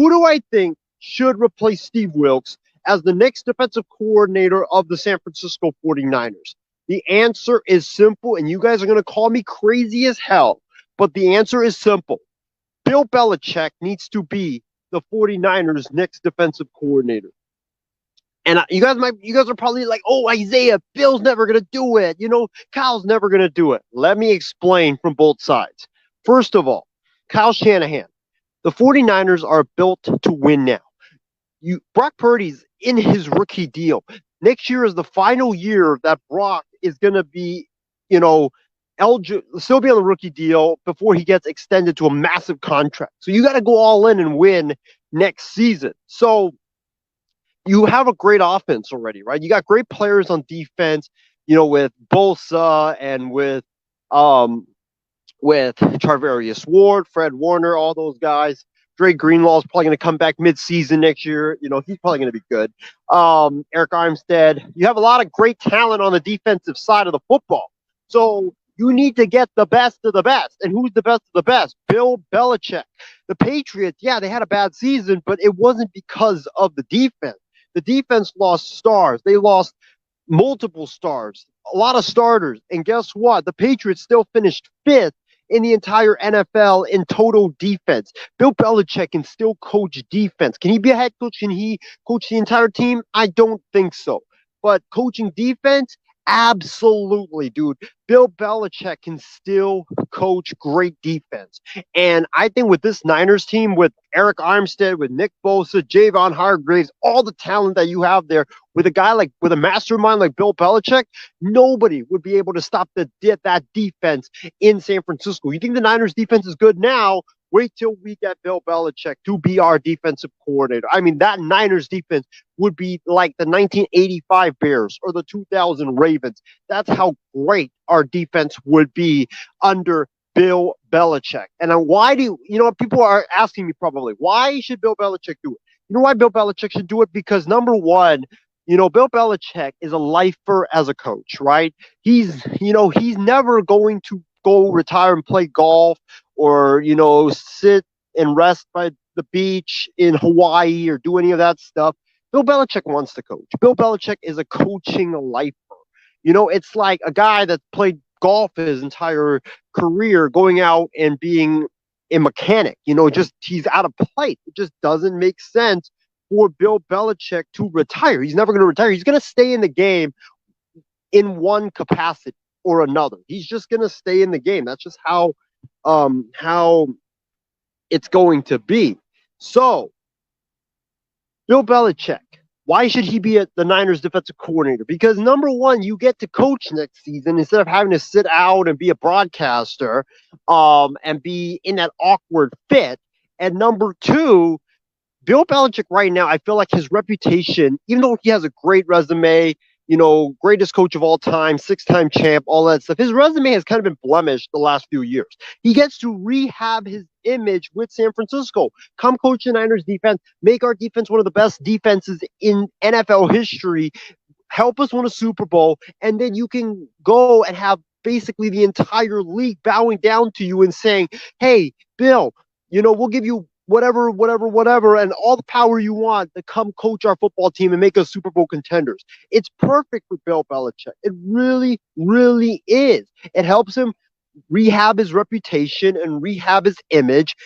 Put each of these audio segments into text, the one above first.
Who do I think should replace Steve Wilkes as the next defensive coordinator of the San Francisco 49ers? The answer is simple, and you guys are going to call me crazy as hell, but the answer is simple. Bill Belichick needs to be the 49ers' next defensive coordinator. And you guys are probably like, oh, Isaiah, Bill's never going to do it. Kyle's never going to do it. Let me explain from both sides. First of all, Kyle Shanahan, the 49ers are built to win now. Brock Purdy's in his rookie deal. Next year is the final year that Brock is going to be, still be on the rookie deal before he gets extended to a massive contract. So you got to go all in and win next season. So you have a great offense already, right? You got great players on defense, with Bosa and with Charvarius Ward, Fred Warner, all those guys. Dre Greenlaw is probably going to come back mid-season next year. He's probably going to be good. Eric Armstead. You have a lot of great talent on the defensive side of the football. So you need to get the best of the best. And who's the best of the best? Bill Belichick. The Patriots, yeah, they had a bad season, but it wasn't because of the defense. The defense lost stars. They lost multiple stars, a lot of starters. And guess what? The Patriots still finished 5th in the entire NFL in total defense. Bill Belichick can still coach defense. Can he be a head coach? Can he coach the entire team? I don't think so. But coaching defense, absolutely, dude. Bill Belichick can still coach great defense. And I think with this Niners team, with Eric Armstead, with Nick Bosa, Javon Hargraves, all the talent that you have there, with a mastermind like Bill Belichick, nobody would be able to stop that defense in San Francisco. You think the Niners defense is good now? Wait till we get Bill Belichick to be our defensive coordinator. I mean, that Niners defense would be like the 1985 Bears or the 2000 Ravens. That's how great our defense would be under Bill Belichick. And why people are asking me probably, why should Bill Belichick do it? You know why Bill Belichick should do it? Because number one, Bill Belichick is a lifer as a coach, right? He's never going to go retire and play golf or, sit and rest by the beach in Hawaii or do any of that stuff. Bill Belichick wants to coach. Bill Belichick is a coaching lifer. It's like a guy that played golf his entire career going out and being a mechanic. He's out of place. It just doesn't make sense for Bill Belichick to retire. He's never going to retire. He's going to stay in the game in one capacity or another. He's just going to stay in the game. That's just how it's going to be. So, Bill Belichick, why should he be the Niners defensive coordinator? Because number one, you get to coach next season instead of having to sit out and be a broadcaster and be in that awkward fit. And number two, Bill Belichick right now, I feel like his reputation, even though he has a great resume, greatest coach of all time, 6-time champ, all that stuff. His resume has kind of been blemished the last few years. He gets to rehab his image with San Francisco. Come coach the Niners defense, make our defense one of the best defenses in NFL history, help us win a Super Bowl, and then you can go and have basically the entire league bowing down to you and saying, hey, Bill, we'll give you whatever, and all the power you want to come coach our football team and make us Super Bowl contenders. It's perfect for Bill Belichick. It really, really is. It helps him rehab his reputation and rehab his image.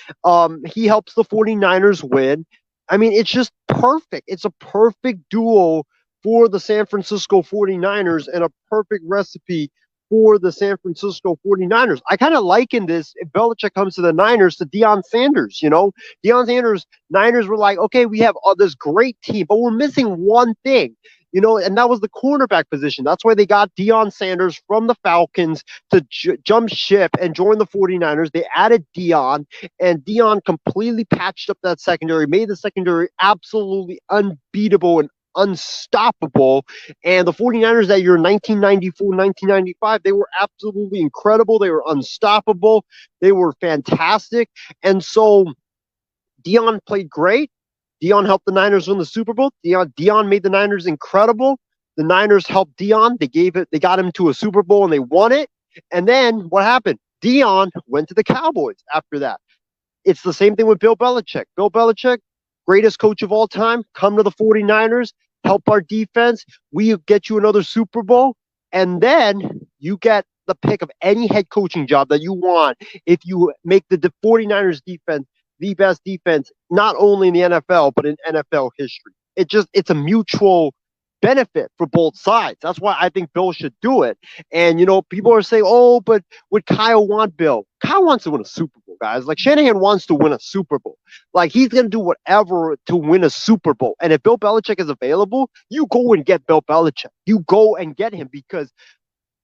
He helps the 49ers win. I mean, it's just perfect. It's a perfect duo for the San Francisco 49ers and a perfect recipe for the San Francisco 49ers. I kind of liken this, if Belichick comes to the Niners, to Deion Sanders. Deion Sanders, Niners were like, okay, we have this great team, but we're missing one thing, and that was the cornerback position. That's why they got Deion Sanders from the Falcons to jump ship and join the 49ers. They added Deion, and Deion completely patched up that secondary, made the secondary absolutely unbeatable and unstoppable. And the 49ers that year, 1994, 1995, they were absolutely incredible. They were unstoppable. They were fantastic. And so Deion played great. Deion helped the Niners win the Super Bowl. Deion made the Niners incredible. The Niners helped Deion. They got him to a Super Bowl and they won it. And then what happened? Deion went to the Cowboys after that. It's the same thing with Bill Belichick. Bill Belichick greatest coach of all time, come to the 49ers, help our defense. We get you another Super Bowl, and then you get the pick of any head coaching job that you want if you make the 49ers defense the best defense, not only in the NFL, but in NFL history. It's a mutual benefit for both sides. That's why I think Bill should do it. And, people are saying, oh, but would Kyle want Bill? Kyle wants to win a Super Bowl, guys. Like, Shanahan wants to win a Super Bowl. Like, he's going to do whatever to win a Super Bowl. And if Bill Belichick is available, you go and get Bill Belichick. You go and get him because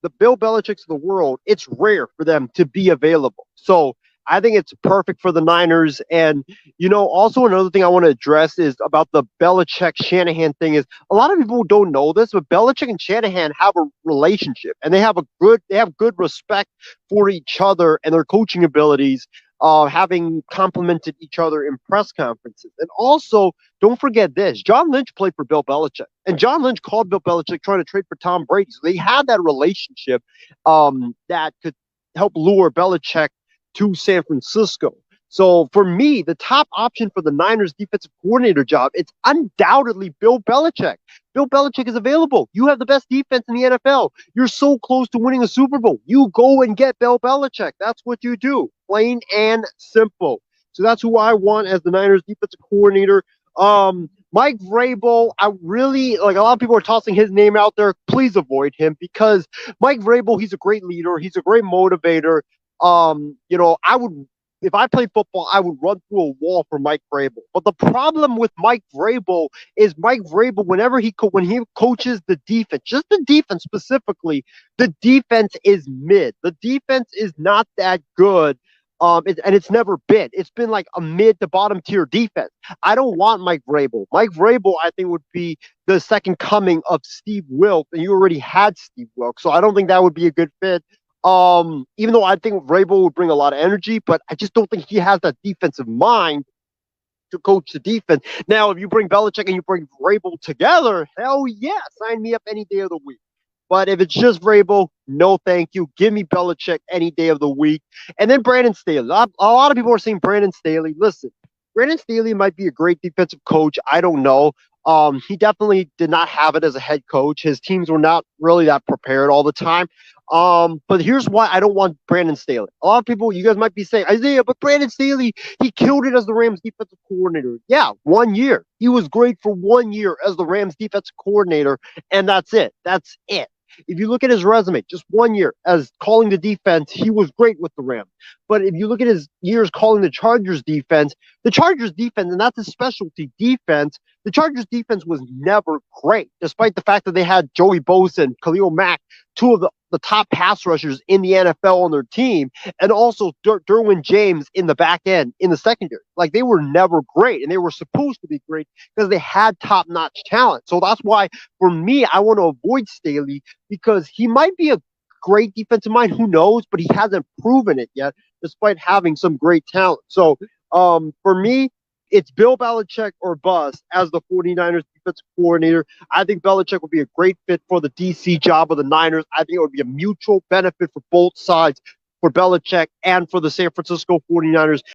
the Bill Belichicks of the world, it's rare for them to be available. So I think it's perfect for the Niners. And, also another thing I want to address is about the Belichick Shanahan thing is a lot of people don't know this, but Belichick and Shanahan have a relationship and they have good respect for each other and their coaching abilities, having complimented each other in press conferences. And also, don't forget this, John Lynch played for Bill Belichick, and John Lynch called Bill Belichick trying to trade for Tom Brady. So they had that relationship that could help lure Belichick to San Francisco. So for me, the top option for the Niners defensive coordinator job, it's undoubtedly Bill Belichick. Bill Belichick is available. You have the best defense in the NFL. You're so close to winning a Super Bowl. You go and get Bill Belichick. That's what you do. Plain and simple. So that's who I want as the Niners defensive coordinator. Mike Vrabel, I really like a lot of people are tossing his name out there. Please avoid him because Mike Vrabel, he's a great leader. He's a great motivator. I would, if I played football, I would run through a wall for Mike Vrabel. But the problem with Mike Vrabel is Mike Vrabel, when he coaches the defense, just the defense specifically, the defense is mid. The defense is not that good. And it's never been. It's been like a mid to bottom tier defense. I don't want Mike Vrabel. Mike Vrabel, I think, would be the second coming of Steve Wilks, and you already had Steve Wilks, so I don't think that would be a good fit. Even though I think Vrabel would bring a lot of energy, but I just don't think he has that defensive mind to coach the defense. Now, if you bring Belichick and you bring Vrabel together, hell yeah, sign me up any day of the week. But if it's just Vrabel, no thank you. Give me Belichick any day of the week. And then Brandon Staley. A lot of people are saying Brandon Staley. Listen, Brandon Staley might be a great defensive coach. I don't know. He definitely did not have it as a head coach. His teams were not really that prepared all the time. But here's why I don't want Brandon Staley. A lot of people, you guys might be saying, Isaiah, but Brandon Staley, he killed it as the Rams defensive coordinator. Yeah, 1 year. He was great for 1 year as the Rams defensive coordinator, and that's it. That's it. If you look at his resume, just 1 year as calling the defense, he was great with the Rams. But if you look at his years calling the Chargers defense, and that's a specialty defense, the Chargers defense was never great, despite the fact that they had Joey Bosa and Khalil Mack, two of the top pass rushers in the NFL on their team, and also Derwin James in the back end, in the secondary. Like, they were never great, and they were supposed to be great because they had top-notch talent. So that's why, for me, I want to avoid Staley because he might be a great defensive mind, who knows, but he hasn't proven it yet, despite having some great talent. So for me, it's Bill Belichick or bust as the 49ers defensive coordinator. I think Belichick would be a great fit for the DC job of the Niners. I think it would be a mutual benefit for both sides, for Belichick and for the San Francisco 49ers.